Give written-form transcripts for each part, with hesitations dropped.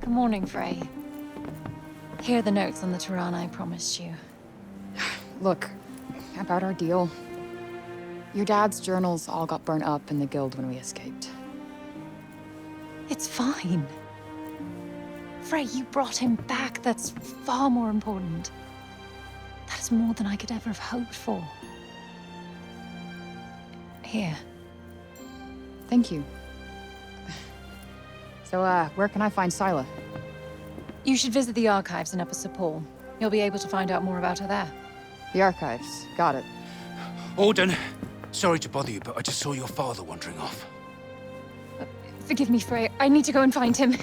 Good morning, Frey. Here are the notes on the Tirana I promised you. Look, about our deal. Your dad's journals all got burnt up in the guild when we escaped. It's fine. Frey, you brought him back. That's far more important. That is more than I could ever have hoped for. Here. Thank you. So, where can I find Scylla? You should visit the archives in Upper Sepul. You'll be able to find out more about her there. The archives. Got it. Alden, sorry to bother you, but I just saw your father wandering off. Forgive me, Frey. I need to go and find him.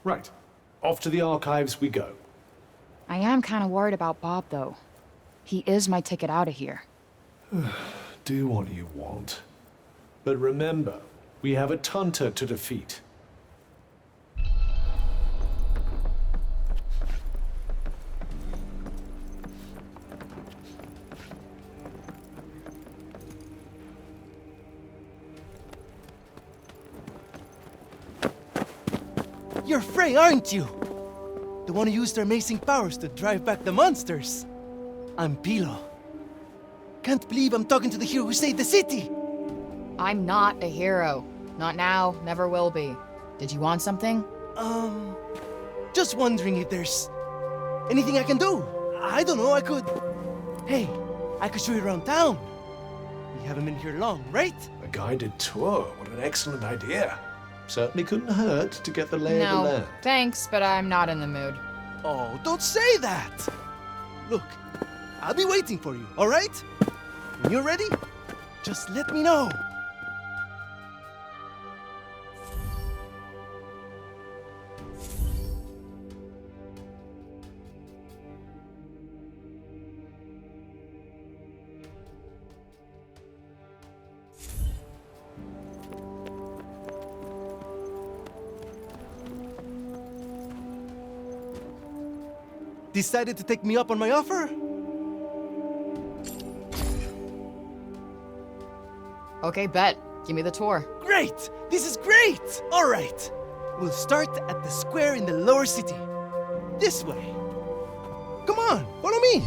Right. Off to the archives we go. I am kind of worried about Bob, though. He is my ticket out of here. Do what you want. But remember, we have a Tunter to defeat. You're Frey, aren't you? The one who used their amazing powers to drive back the monsters. I'm Pilo. can't believe I'm talking to the hero who saved the city. I'm not a hero. Not now, never will be. Did you want something? Just wondering if there's anything I can do. I don't know, I could... Hey, I could show you around town. We haven't been here long, right? A guided tour. What an excellent idea. Certainly couldn't hurt to get the lay of the No, land. thanks, but I'm not in the mood. Oh, don't say that! Look, I'll be waiting for you, all right? When you're ready, just let me know. Decided to take me up on my offer? Okay, bet. Give me the tour. Great! This is great! All right. We'll start at the square in the lower city. This way. Come on, follow me.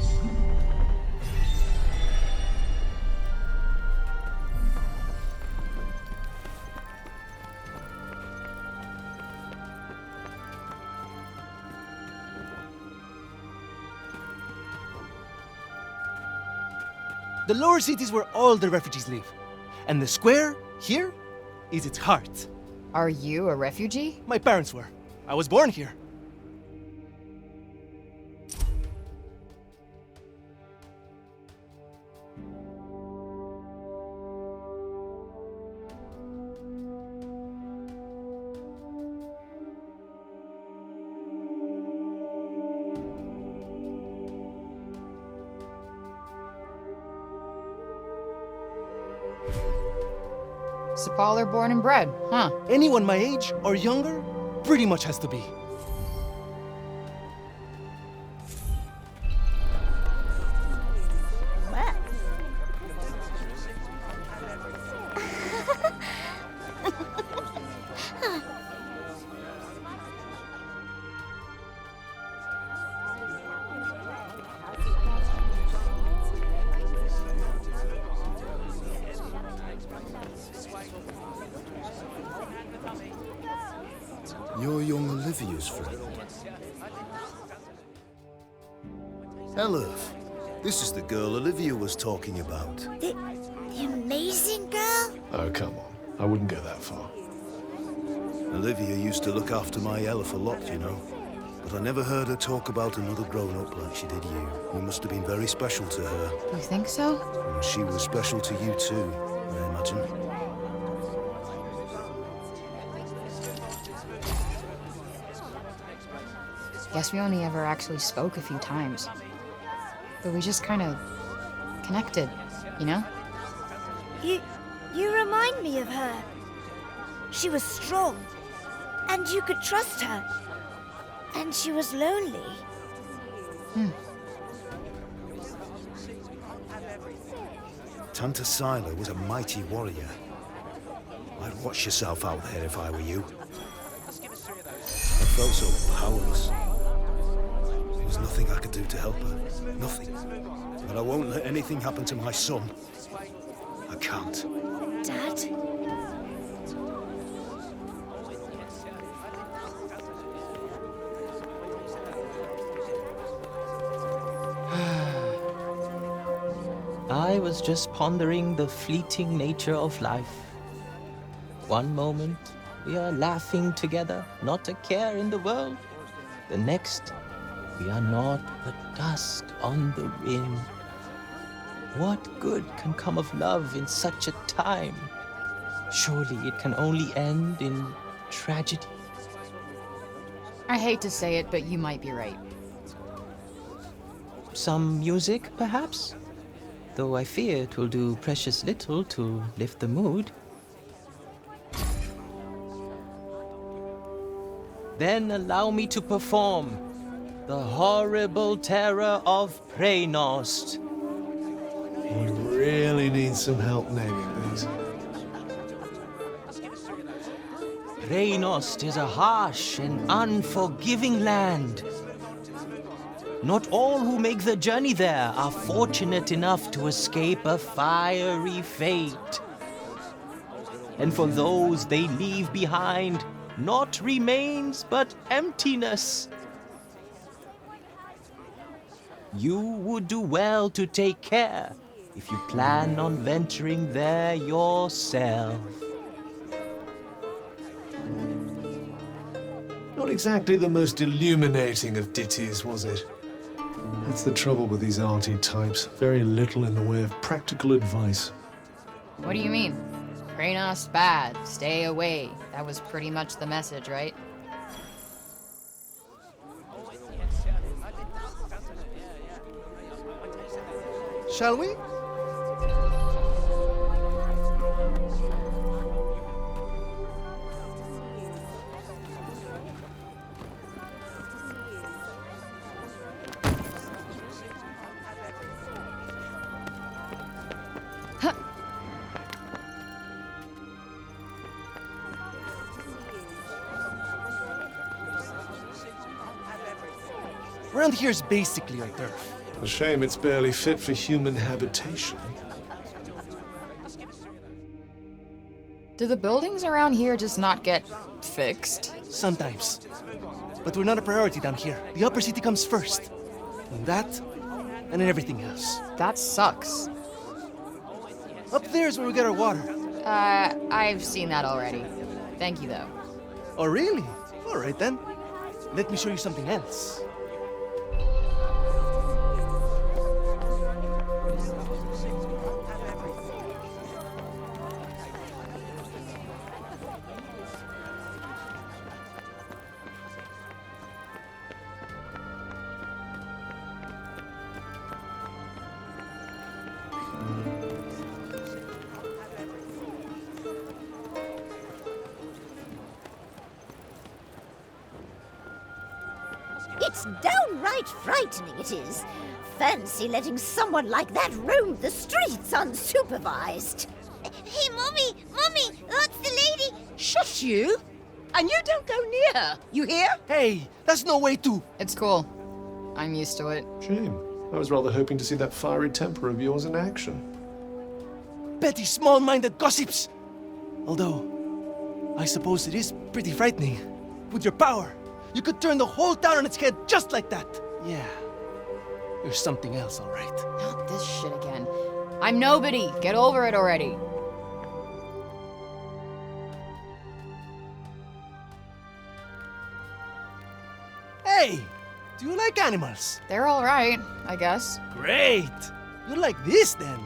The lower city is where all the refugees live. And the square, here, is its heart. Are you a refugee? My parents were. I was born here. Sepaller born and bred, huh? Anyone my age or younger pretty much has to be. You're young Olivia's friend. Elif, this is the girl Olivia was talking about. The amazing girl? Oh, come on. I wouldn't go that far. Olivia used to look after my Elif a lot, you know. But I never heard her talk about another grown-up like she did you. You must have been very special to her. You think so? And she was special to you too, I imagine. Guess we only ever actually spoke a few times. But we just kind of connected, you know? You remind me of her. She was strong, and you could trust her. And she was lonely. Tanta Sila was a mighty warrior. I'd watch yourself out there if I were you. I felt so powerless. There was nothing I could do to help her. Nothing. But I won't let anything happen to my son. I can't. Dad? I was just pondering the fleeting nature of life. One moment, we are laughing together, not a care in the world. The next, we are naught but dust on the wind. What good can come of love in such a time? Surely it can only end in tragedy. I hate to say it, but you might be right. Some music, perhaps? Though I fear it will do precious little to lift the mood. Then allow me to perform the horrible terror of Preynost. You really need some help naming these. Preynost is a harsh and unforgiving land. Not all who make the journey there are fortunate enough to escape a fiery fate. And for those they leave behind, not remains but emptiness. You would do well to take care if you plan on venturing there yourself. Not exactly the most illuminating of ditties, was it? That's the trouble with these arty types. Very little in the way of practical advice. What do you mean? Kranos bad, stay away. That was pretty much the message, right? Shall we? Around here is basically our turf. A shame it's barely fit for human habitation. Do the buildings around here just not get fixed? Sometimes. But we're not a priority down here. The upper city comes first. And that, and then everything else. That sucks. Up there is where we get our water. I've seen that already. Thank you, though. Oh, really? All right, then. Let me show you something else. It's downright frightening, it is. Fancy letting someone like that roam the streets unsupervised. Hey, Mommy! Mommy! That's the lady! Shush you! And you don't go near her, you hear? Hey, that's no way to... It's cool. I'm used to it. Shame. I was rather hoping to see that fiery temper of yours in action. petty, small-minded gossips. Although, I suppose it is pretty frightening. With your power, you could turn the whole town on its head just like that. Yeah, you're something else, all right. Not this shit again. I'm nobody. Get over it already. Hey, do you like animals? They're all right, I guess. Great! You like this then?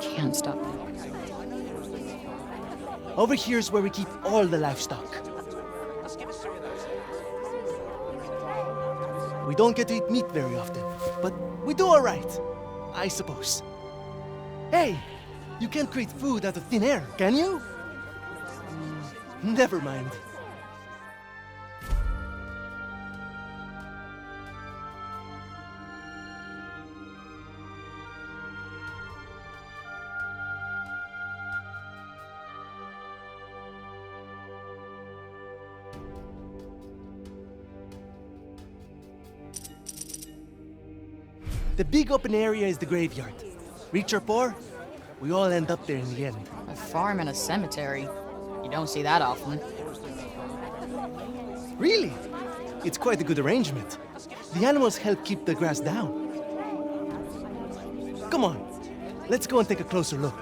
Can't stop me. Over here is where we keep all the livestock. We don't get to eat meat very often, but we do all right, I suppose. Hey, you can't create food out of thin air, can you? Never mind. The big open area is the graveyard. Rich or poor, we all end up there in the end. A farm and a cemetery. You don't see that often. Really? It's quite a good arrangement. The animals help keep the grass down. Come on, let's go and take a closer look.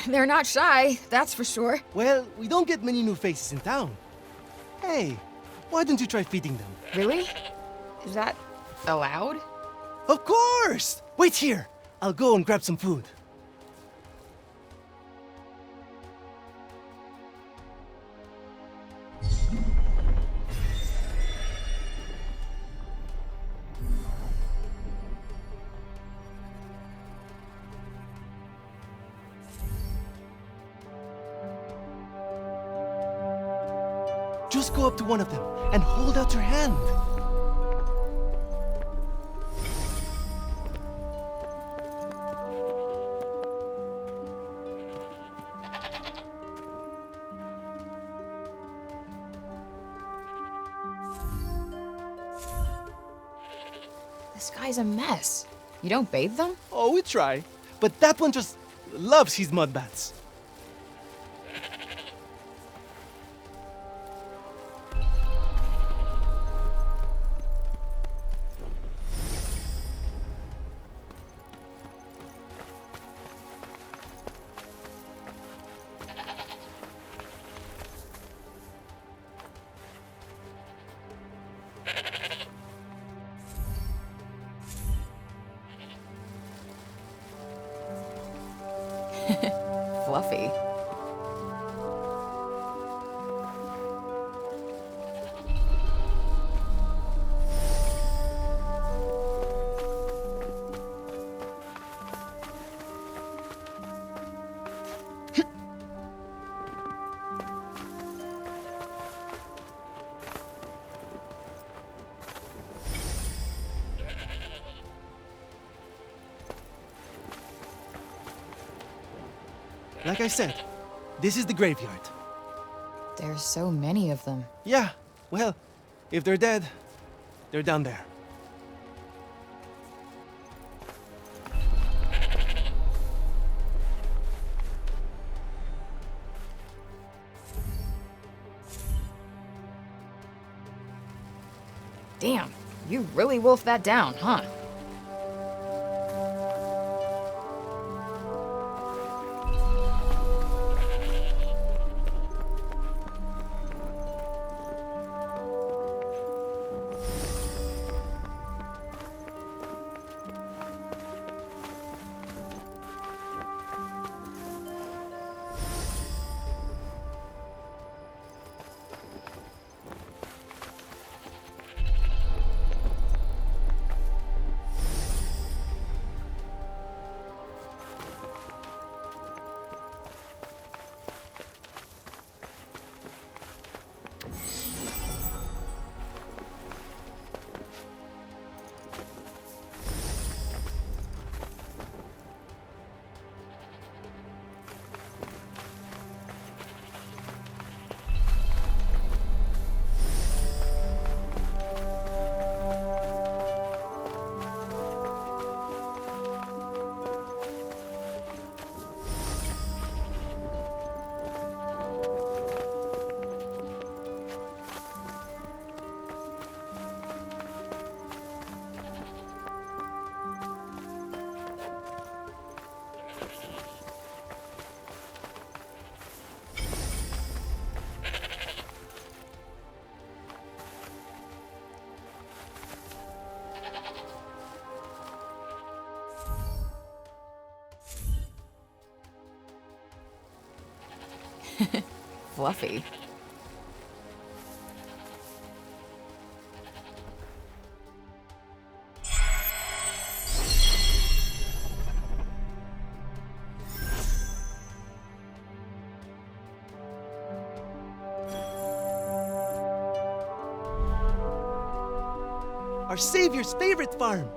They're not shy, that's for sure. Well, we don't get many new faces in town. Hey, why don't you try feeding them? Really? Is that allowed? Of course! Wait here! I'll go and grab some food. Just go up to one of them and hold out your hand. This guy's a mess. You don't bathe them? Oh, we try. But that one just loves his mud baths. Fluffy. Like I said, this is the graveyard. There's so many of them. Yeah, well, if they're dead, they're down there. Damn, you really wolfed that down, huh? Fluffy. Our savior's favorite farm.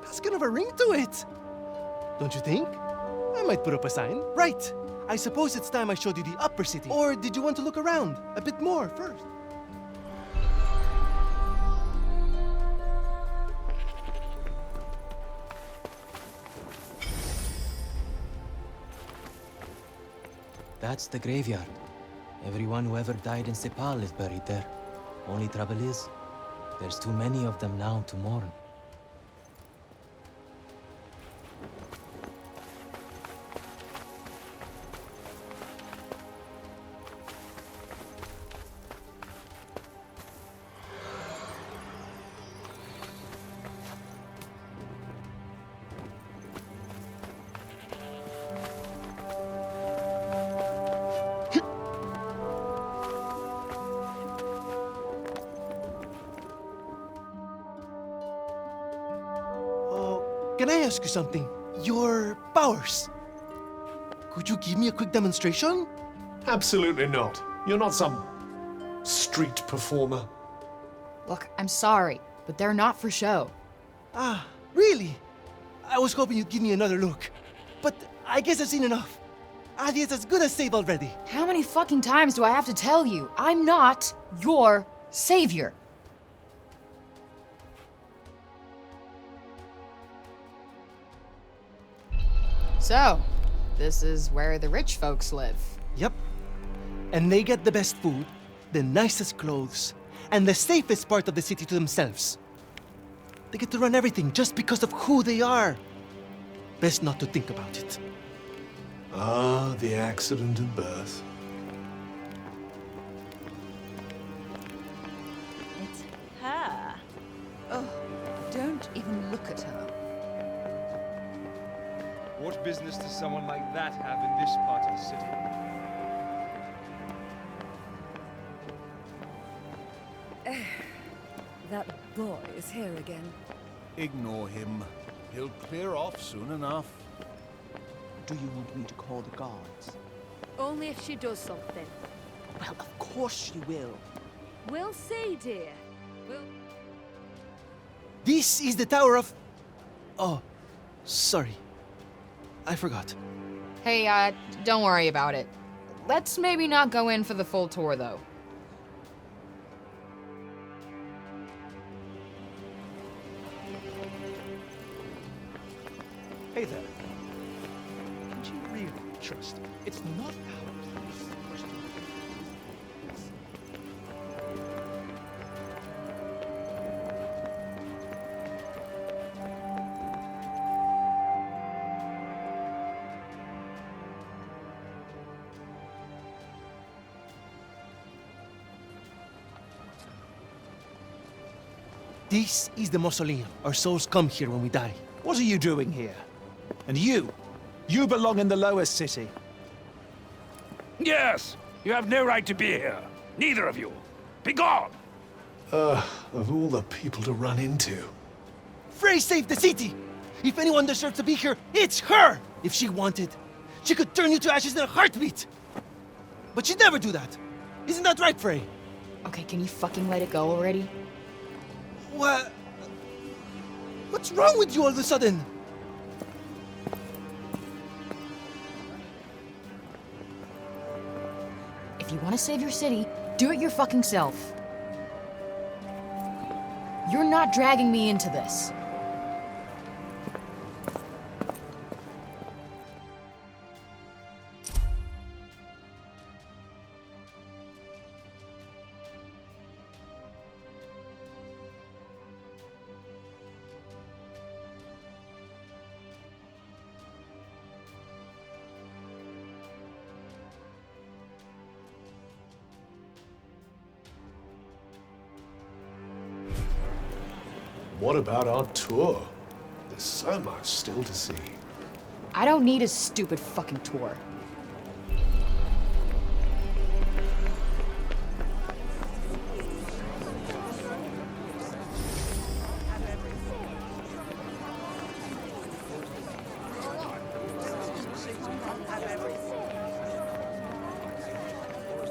Has kind of a ring to it. Don't you think? I might put up a sign. Right. I suppose it's time I showed you the upper city. Or did you want to look around a bit more first? That's the graveyard. Everyone who ever died in Sepal is buried there. Only trouble is, there's too many of them now to mourn. Can I ask you something? Your powers. Could you give me a quick demonstration? Absolutely not. You're not some street performer. Look, I'm sorry, but they're not for show. Ah, really? I was hoping you'd give me another look. But I guess I've seen enough. Aldia's as good as saved already. How many fucking times do I have to tell you? I'm not your savior. So, this is where the rich folks live. Yep. And they get the best food, the nicest clothes, and the safest part of the city to themselves. They get to run everything just because of who they are. Best not to think about it. Ah, the accident of birth. It's her. Oh, don't even look at her. What business does someone like that have in this part of the city? That boy is here again. Ignore him. He'll clear off soon enough. Do you want me to call the guards? Only if she does something. Well, of course you will. We'll see, dear. We'll... This is the Tower of... Oh, sorry. I forgot. Hey, don't worry about it. Let's maybe not go in for the full tour, though. Hey there. Can you really trust him? It's not our place to question. This is the mausoleum. Our souls come here when we die. What are you doing here? And you? You belong in the lower city. Yes! You have no right to be here. Neither of you. Be gone! Of all the people to run into. Frey saved the city! If anyone deserves to be here, it's her! If she wanted, she could turn you to ashes in a heartbeat! But she'd never do that. Isn't that right, Frey? Okay, can you fucking let it go already? What? What's wrong with you all of a sudden? If you want to save your city, do it your fucking self. You're not dragging me into this. What about our tour? There's so much still to see. I don't need a stupid fucking tour.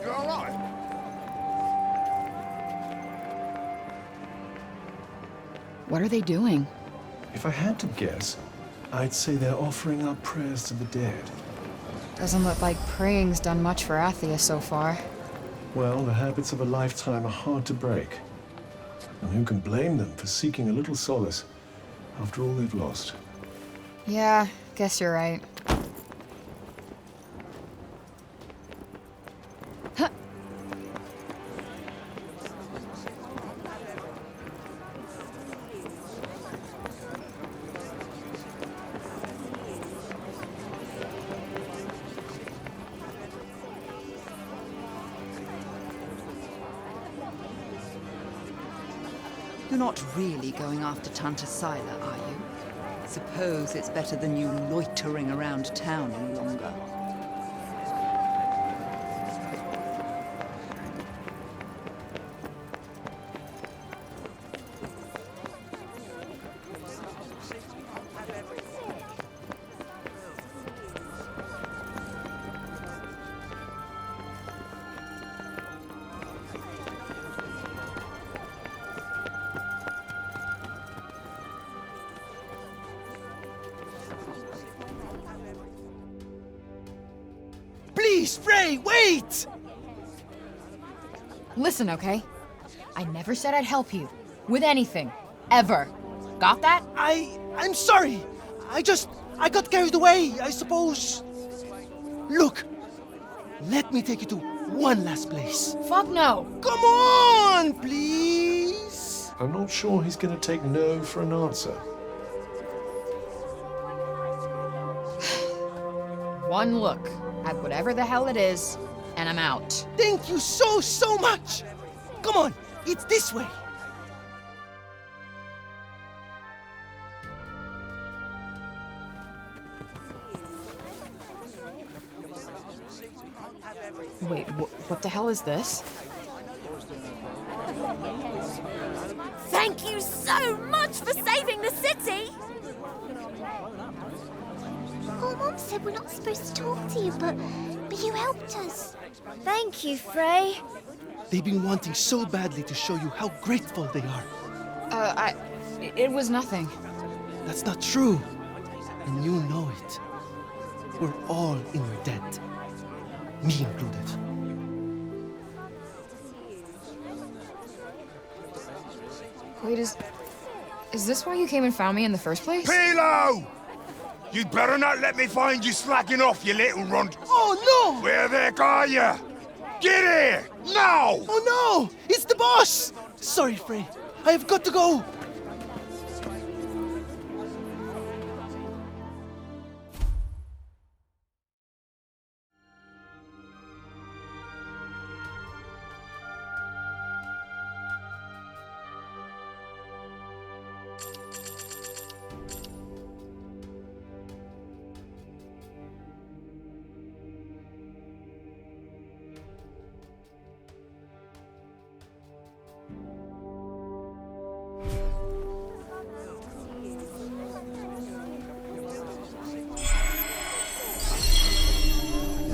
You're all right. What are they doing? If I had to guess, I'd say they're offering up prayers to the dead. Doesn't look like praying's done much for Athia so far. Well, the habits of a lifetime are hard to break. And who can blame them for seeking a little solace after all they've lost? Yeah, guess you're right. You're not really going after Tanta Sila, are you? Suppose it's better than you loitering around town any longer. Please, Frey, wait! Listen, okay? I never said I'd help you. With anything. Ever. Got that? I'm sorry. I got carried away, I suppose. Look, let me take you to one last place. Fuck no. Come on, please. I'm not sure he's going to take no for an answer. One look at whatever the hell it is, and I'm out. Thank you so much. Come on, it's this way. Wait, what the hell is this? Thank you so much for saving the city! Oh, Mom said we're not supposed to talk to you, but you helped us. Thank you, Frey. They've been wanting so badly to show you how grateful they are. It was nothing. That's not true. And you know it. We're all in your debt. Me included. Wait, is this why you came and found me in the first place? Pilo! You'd better not let me find you slacking off, you little runt. Oh, no! Where the heck are you? Get here! Now! Oh, no! It's the boss! Sorry, Frey. I have got to go.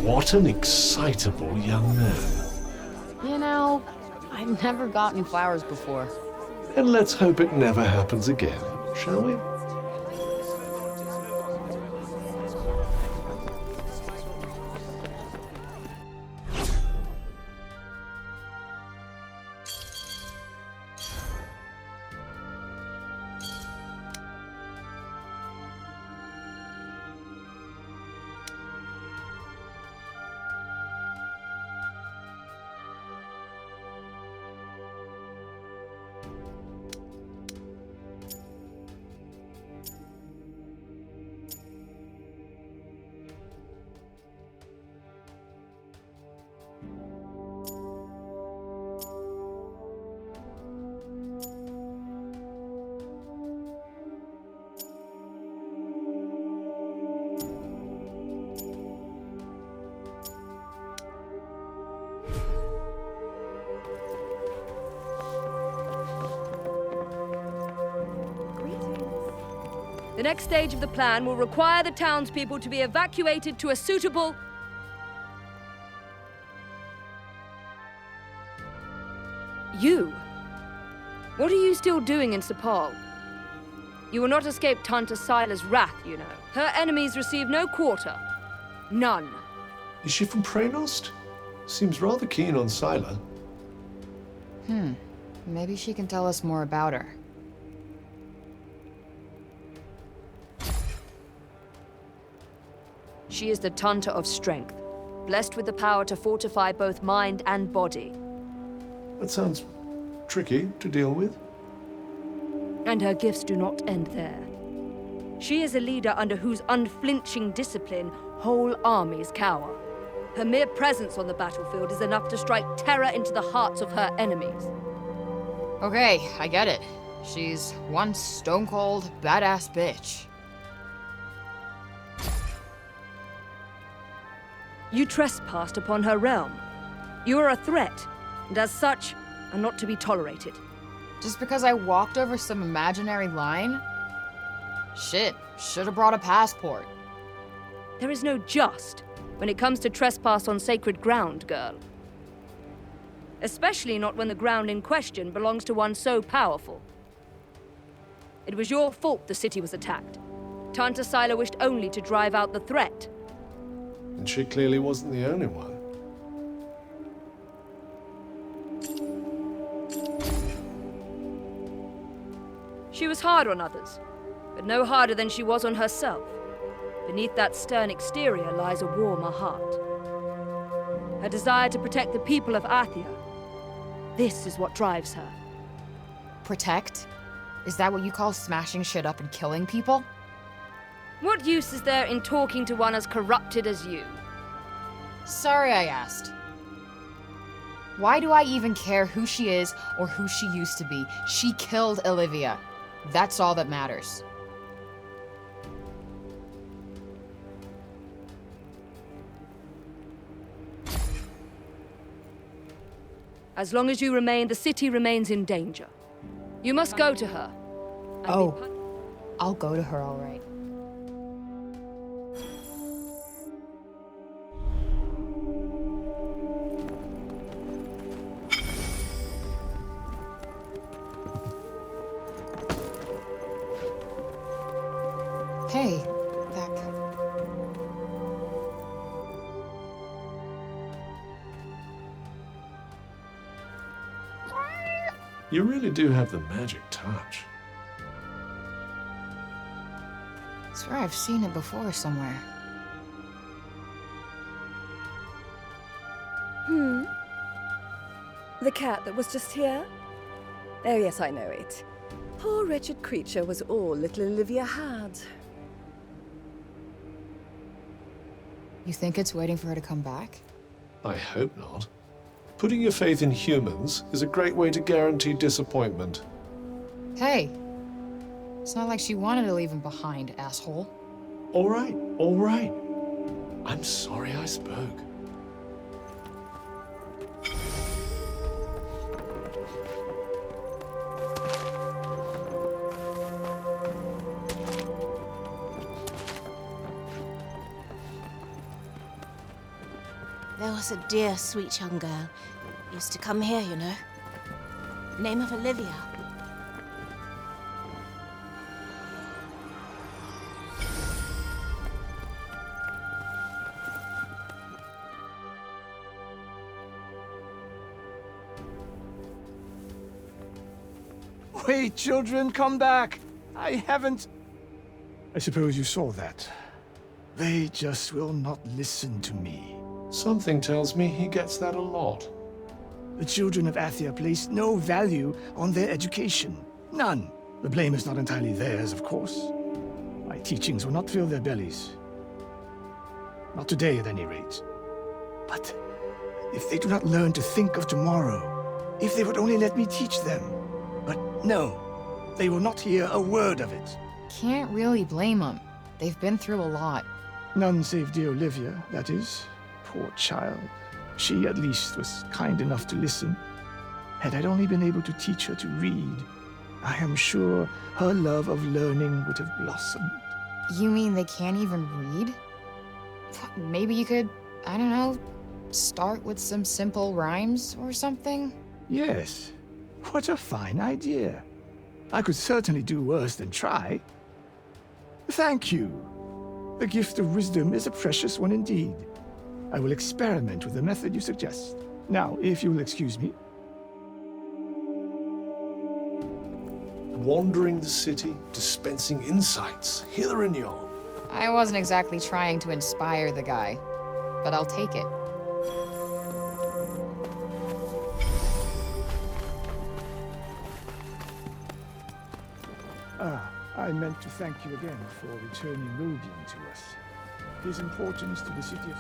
What an excitable young man. You know, I've never gotten flowers before. And let's hope it never happens again, shall we? The next stage of the plan will require the townspeople to be evacuated to a suitable... You? What are you still doing in Sepal? You will not escape Tanta Sila's wrath, you know. Her enemies receive no quarter. None. Is she from Praenost? Seems rather keen on Sila. Maybe she can tell us more about her. She is the Tanta of strength, blessed with the power to fortify both mind and body. That sounds tricky to deal with. And her gifts do not end there. She is a leader under whose unflinching discipline whole armies cower. Her mere presence on the battlefield is enough to strike terror into the hearts of her enemies. Okay, I get it. She's one stone-cold, badass bitch. You trespassed upon her realm. You are a threat, and as such, are not to be tolerated. Just because I walked over some imaginary line? Shit, should have brought a passport. There is no just when it comes to trespass on sacred ground, girl. Especially not when the ground in question belongs to one so powerful. It was your fault the city was attacked. Tanta Sila wished only to drive out the threat. and she clearly wasn't the only one. She was hard on others, but no harder than she was on herself. Beneath that stern exterior lies a warmer heart. Her desire to protect the people of Athia. This is what drives her. Protect? Is that what you call smashing shit up and killing people? What use is there in talking to one as corrupted as you? Sorry I asked. Why do I even care who she is or who she used to be? She killed Olivia. That's all that matters. As long as you remain, the city remains in danger. You must go to her. I'll go to her, all right. Hey, back. You really do have the magic touch. I swear I've seen it before somewhere. The cat that was just here? Oh, yes, I know it. Poor wretched creature was all little Olivia had. You think it's waiting for her to come back? I hope not. Putting your faith in humans is a great way to guarantee disappointment. Hey, it's not like she wanted to leave him behind, asshole. All right, all right. I'm sorry I spoke. There was a dear, sweet young girl. Used to come here, you know. Name of Olivia. Wait, children, come back. I haven't... I suppose you saw that. They just will not listen to me. Something tells me he gets that a lot. The children of Athia place no value on their education. None. The blame is not entirely theirs, of course. My teachings will not fill their bellies. Not today, at any rate. But if they do not learn to think of tomorrow, if they would only let me teach them. But no, they will not hear a word of it. Can't really blame them. They've been through a lot. None save dear Olivia, that is. Poor child. She, at least, was kind enough to listen. Had I only been able to teach her to read, I am sure her love of learning would have blossomed. You mean they can't even read? Maybe you could, I don't know, start with some simple rhymes or something? Yes. What a fine idea. I could certainly do worse than try. Thank you. The gift of wisdom is a precious one indeed. I will experiment with the method you suggest. Now, if you will excuse me. Wandering the city, dispensing insights, hither and yon. I wasn't exactly trying to inspire the guy, but I'll take it. I meant to thank you again for returning Rodian to us. His importance to the city of...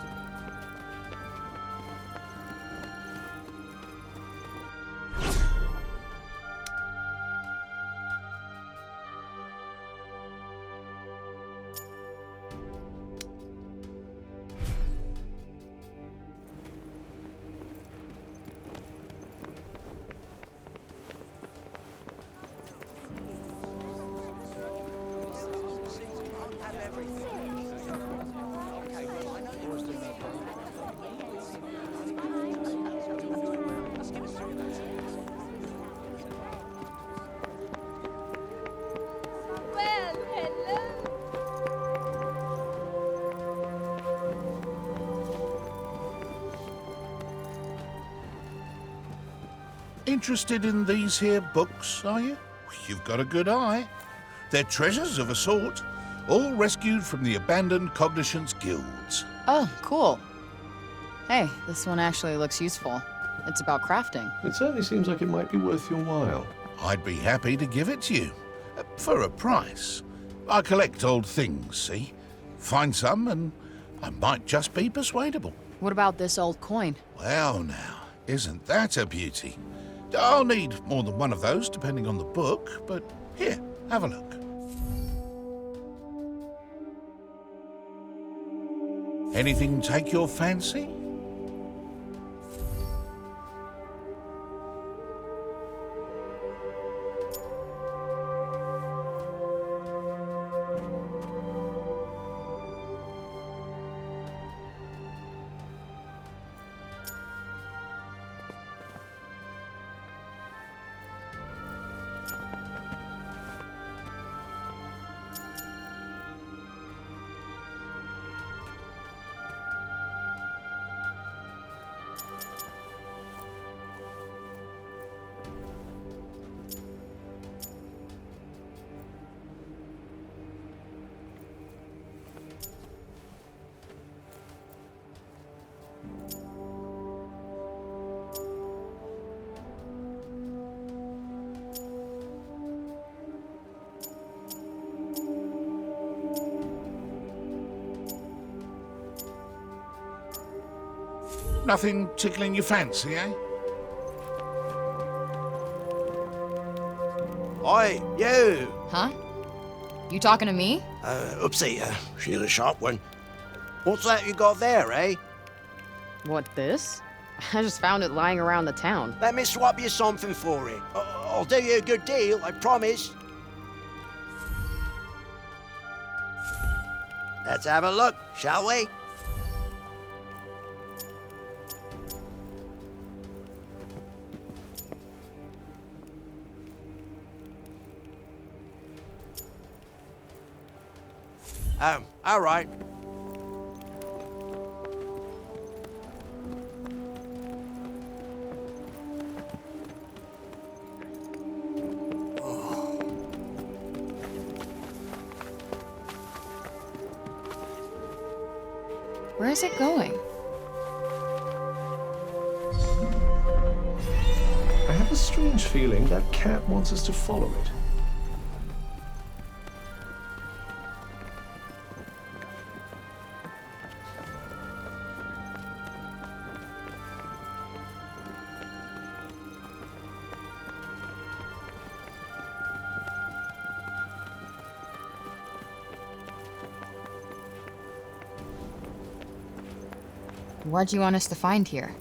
Interested in these here books, are you? You've got a good eye. They're treasures of a sort, all rescued from the abandoned Cognitions guilds. Oh, cool. Hey, this one actually looks useful. It's about crafting. It certainly seems like it might be worth your while. I'd be happy to give it to you. For a price. I collect old things, see? Find some and I might just be persuadable. What about this old coin? Well now, isn't that a beauty? I'll need more than one of those depending on the book, but here, have a look. Anything take your fancy? Nothing tickling your fancy, eh? Oi, you! Huh? You talking to me? Oopsie, she's a sharp one. What's that you got there, eh? What, this? I just found it lying around the town. Let me swap you something for it. I'll do you a good deal, I promise. Let's have a look, shall we? All right. Where is it going? I have a strange feeling that cat wants us to follow it. What do you want us to find here?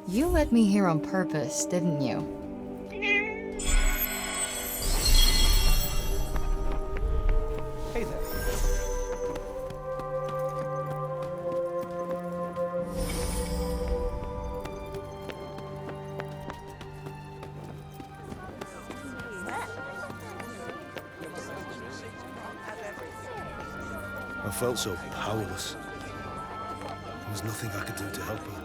You led me here on purpose, didn't you? Hey there. I felt so powerless. There was nothing I could do to help her.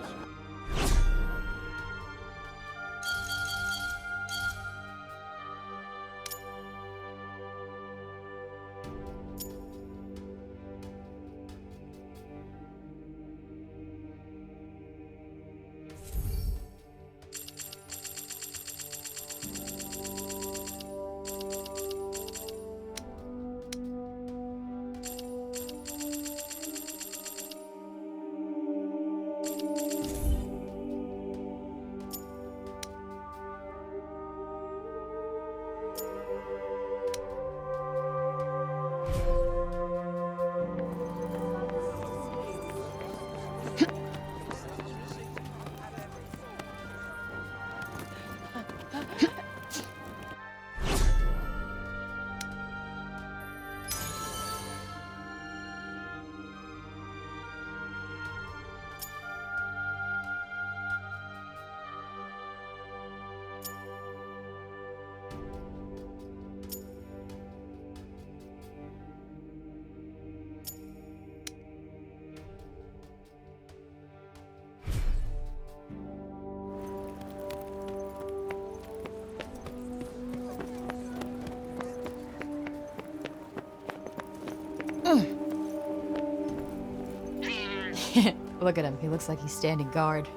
Look at him. He looks like he's standing guard.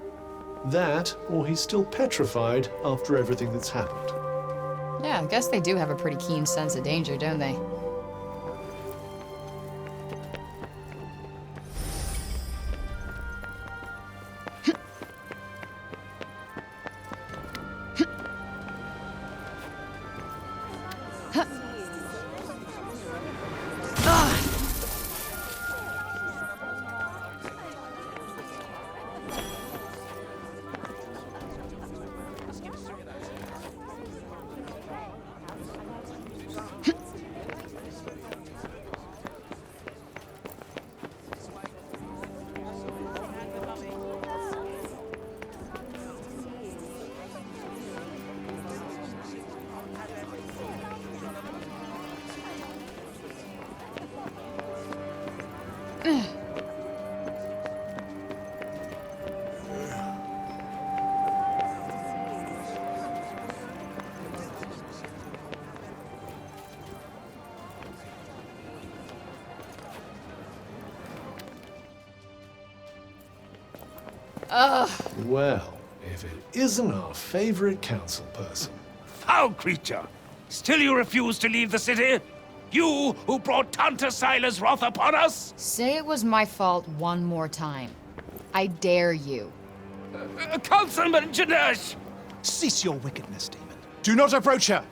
That, or he's still petrified after everything that's happened. Yeah, I guess they do have a pretty keen sense of danger, don't they? Ugh. Well, if it isn't our favorite council person. Foul creature! Still you refuse to leave the city? You who brought Tanta Sila's wrath upon us? Say it was my fault one more time. I dare you. Councilman Janesh! Cease your wickedness, demon. Do not approach her.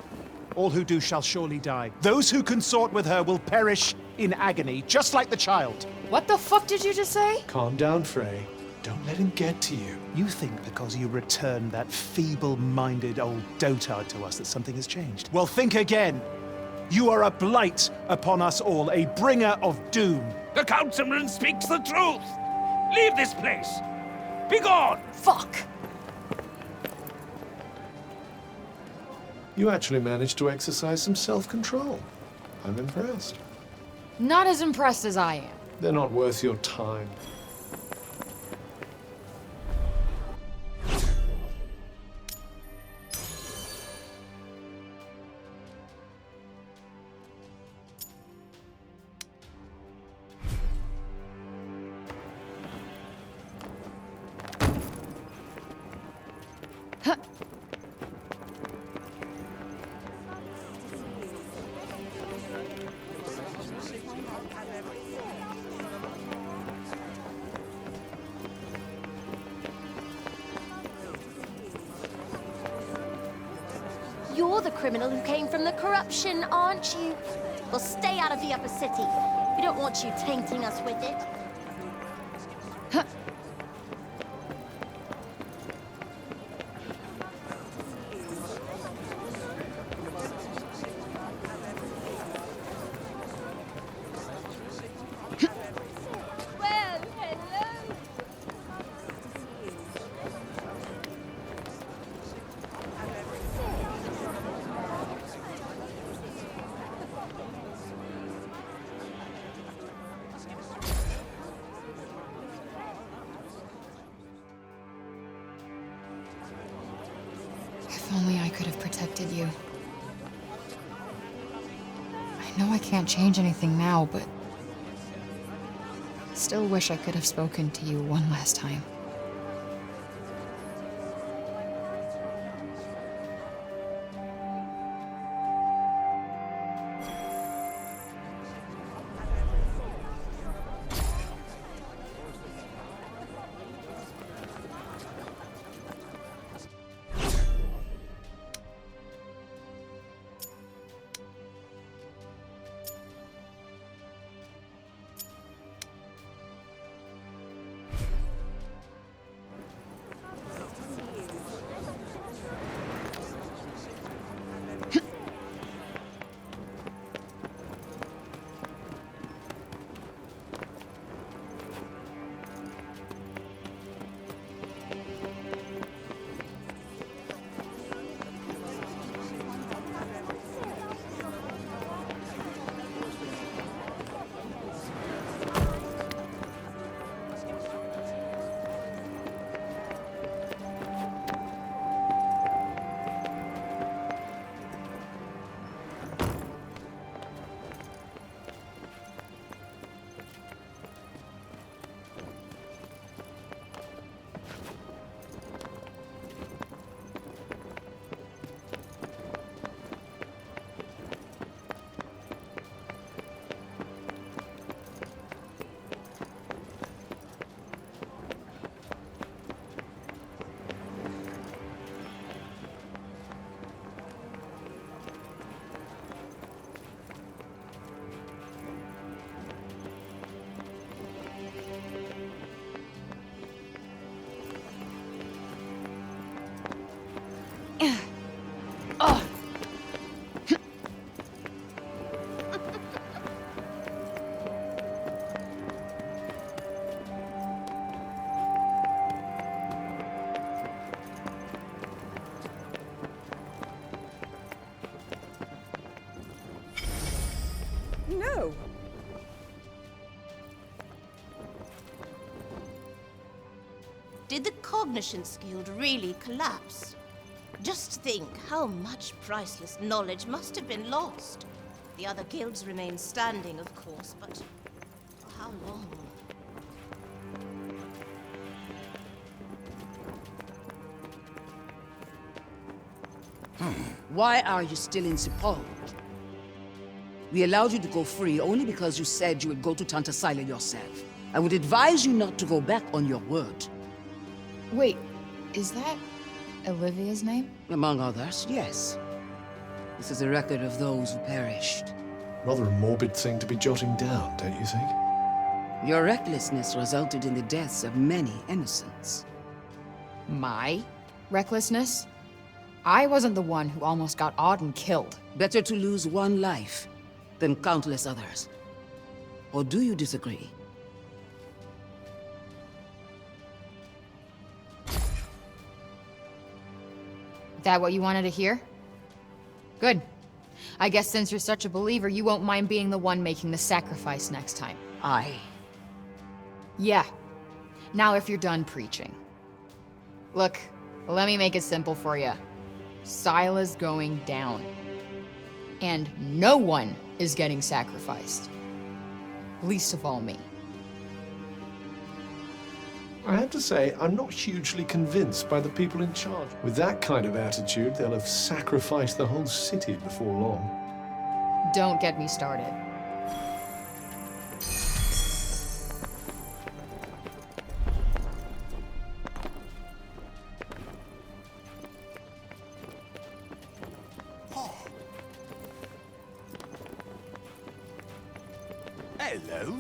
All who do shall surely die. Those who consort with her will perish in agony, just like the child. What the fuck did you just say? Calm down, Frey. Don't let him get to you. You think because you returned that feeble-minded old dotard to us that something has changed? Well, think again. You are a blight upon us all, a bringer of doom. The councilman speaks the truth! Leave this place! Be gone! Fuck! You actually managed to exercise some self-control. I'm impressed. Not as impressed as I am. They're not worth your time. You're the criminal who came from the corruption, aren't you? Well, stay out of the upper city. We don't want you tainting us with it. Well, hello. If only I could have protected you. I know I can't change anything now, but... still wish I could have spoken to you one last time. Did the Cognitions Guild really collapse? Just think how much priceless knowledge must have been lost. The other guilds remain standing, of course, but for how long? Why are you still in Sepulved? We allowed you to go free only because you said you would go to Tanta Sila yourself. I would advise you not to go back on your word. Wait, is that Olivia's name? Among others, yes. This is a record of those who perished. Rather a morbid thing to be jotting down, don't you think? Your recklessness resulted in the deaths of many innocents. My recklessness? I wasn't the one who almost got Auden killed. Better to lose one life than countless others. Or do you disagree? That what you wanted to hear? Good. I guess since you're such a believer, you won't mind being the one making the sacrifice next time. Yeah. Now if you're done preaching. Look, let me make it simple for you. Sila's going down. And no one is getting sacrificed. Least of all me. I have to say, I'm not hugely convinced by the people in charge. With that kind of attitude, they'll have sacrificed the whole city before long. Don't get me started. Hello.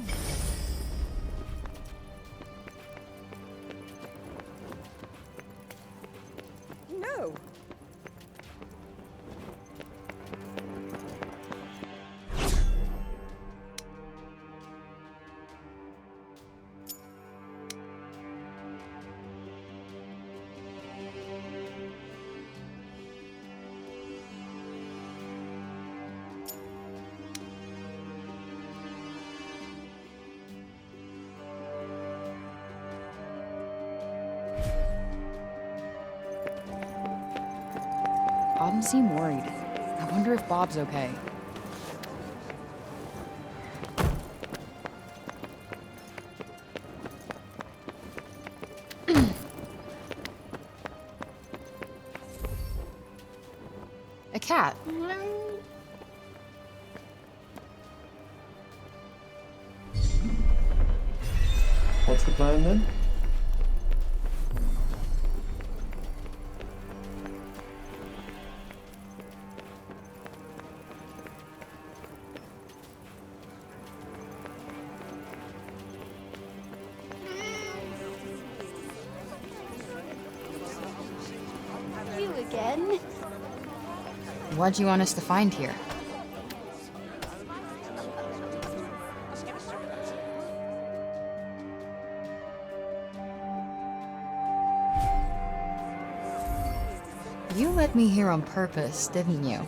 No. Auden seemed worried. I wonder if Bob's okay. A cat. What's the plan then? You again? What do you want us to find here? You let me here on purpose, didn't you?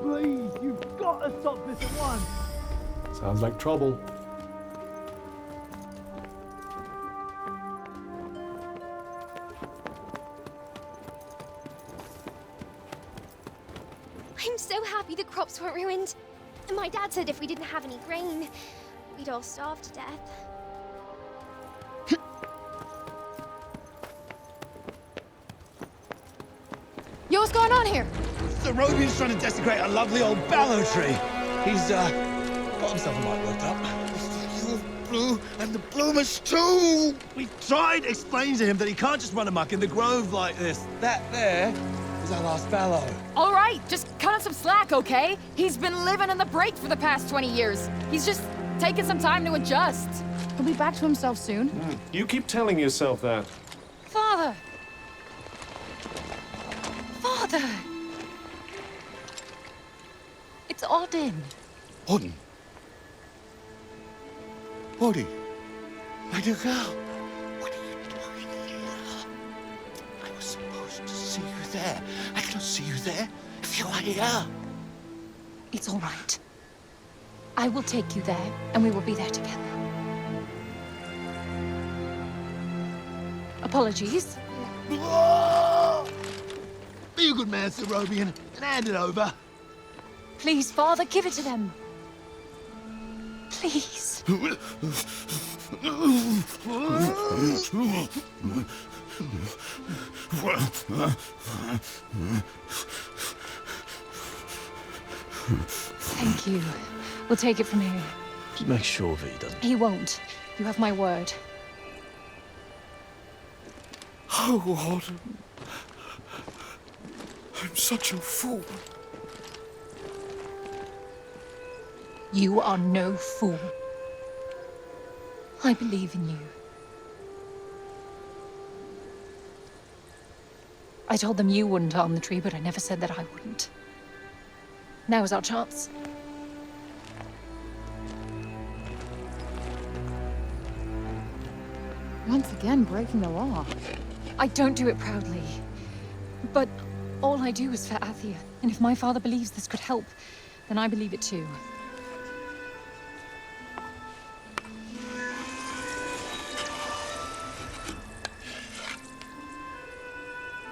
Please, you've got to stop this at once. Sounds like trouble. I'm so happy the crops weren't ruined. My dad said if we didn't have any grain, we'd all starve to death. Yo, what's going on here? The Rodian's trying to desecrate a lovely old ballow tree. He's got himself a mite worked up. blue, and the bloomers too! We tried explaining to him that he can't just run amok in the grove like this. That there is our last fallow. All right, just cut him some slack, okay? He's been living in the break for the past 20 years. He's just taking some time to adjust. He'll be back to himself soon. You keep telling yourself that. Father! Father! It's Odin. Odin? Odin? My dear girl, what are you doing here? I was supposed to see you there. I cannot see you there if you are here. It's all right. I will take you there, and we will be there together. Apologies. Be a good man, Sir Robian, and hand it over. Please, Father, give it to them. Please. Thank you. We'll take it from here. Just make sure that he doesn't. He won't. You have my word. Oh, Odin. I'm such a fool. You are no fool. I believe in you. I told them you wouldn't harm the tree, but I never said that I wouldn't. Now is our chance. Once again, breaking the law. I don't do it proudly. But all I do is for Athia. And if my father believes this could help, then I believe it too.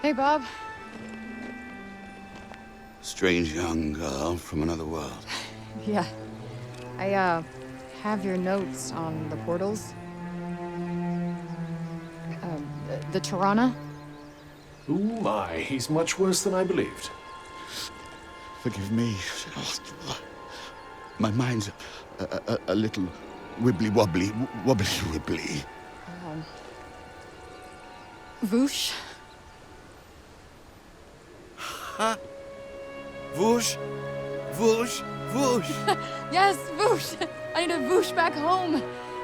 Hey, Bob. Strange young girl from another world. Yeah. I, have your notes on the portals. The Tirana? Oh my, he's much worse than I believed. Forgive me. My mind's a little wibbly-wobbly, wobbly-wibbly. Voosh? Huh? Voosh? Voosh? Voosh? Yes, Voosh! I need to Voosh back home,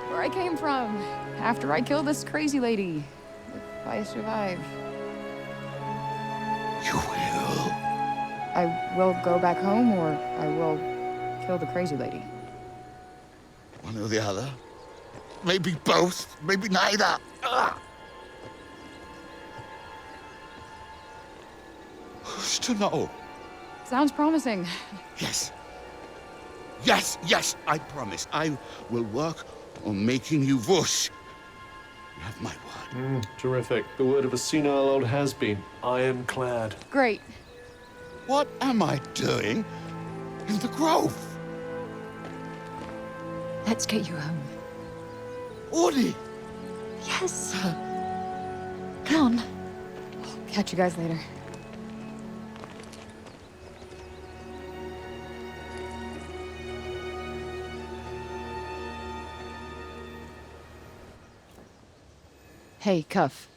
where I came from, after I killed this crazy lady. If I survive. You will? I will go back home, or I will kill the crazy lady. One or the other. Maybe both, maybe neither. Ugh. Who's to know? Sounds promising. Yes. Yes, yes, I promise. I will work on making you Voosh. You have my word. Terrific. The word of a senile old has-been. I am clad. Great. What am I doing in the grove? Let's get you home. Audie! Yes. Come on. Catch you guys later. Hey, Cuff.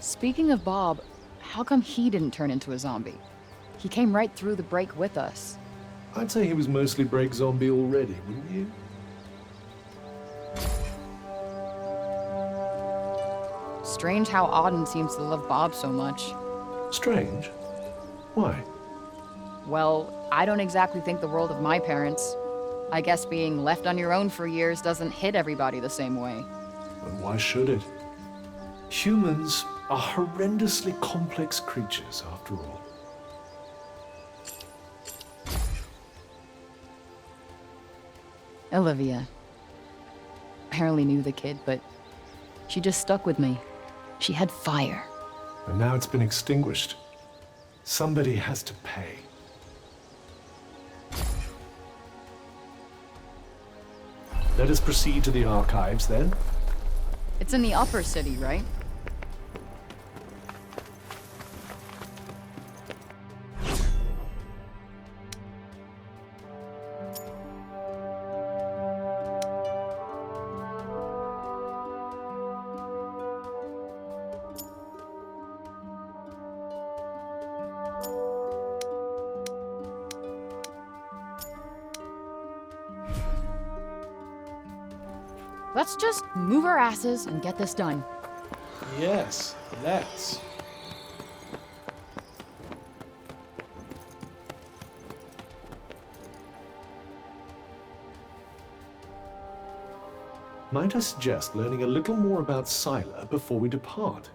Speaking of Bob, how come he didn't turn into a zombie? He came right through the break with us. I'd say he was mostly break zombie already, wouldn't you? Strange how Auden seems to love Bob so much. Strange? Why? Well, I don't exactly think the world of my parents. I guess being left on your own for years doesn't hit everybody the same way. And why should it? Humans are horrendously complex creatures, after all. Olivia. Barely knew the kid, but she just stuck with me. She had fire. And now it's been extinguished. Somebody has to pay. Let us proceed to the archives, then. It's in the upper city, right? Let's just move our asses and get this done. Yes, let's. Might I suggest learning a little more about Sila before we depart?